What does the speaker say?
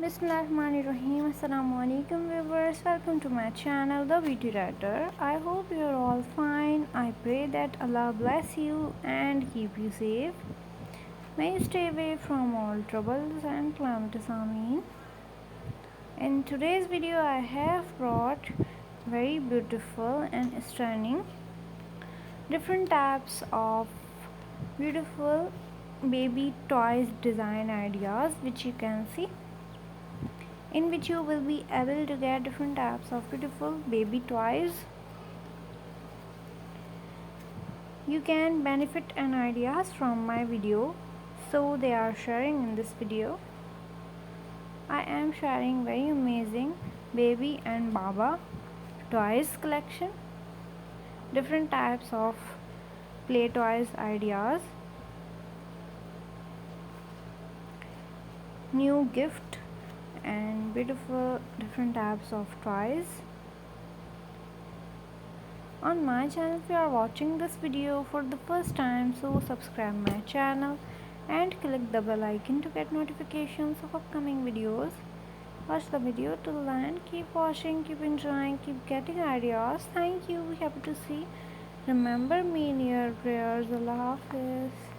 Bismillahirrahmanirrahim. Assalamualaikum viewers. Welcome to my channel, The Beauty Writer. I hope you are all fine. I pray that Allah bless you and keep you safe. May you stay away from all troubles and calamities. Ameen. In today's video, I have brought very beautiful and stunning different types of beautiful baby toys design ideas, which you can see, in which you will be able to get different types of beautiful baby toys. You can benefit and ideas from my video, so they are sharing in this video. I am sharing very amazing baby and baba toys collection, different types of play toys ideas, new gift and beautiful different types of toys on my channel. If you are watching this video for the first time, so subscribe my channel and click the bell icon to get notifications of upcoming videos. Watch the video till the end. Keep watching, keep enjoying, keep getting ideas. Thank you. Happy to see. Remember me in your prayers. Allah Hafiz.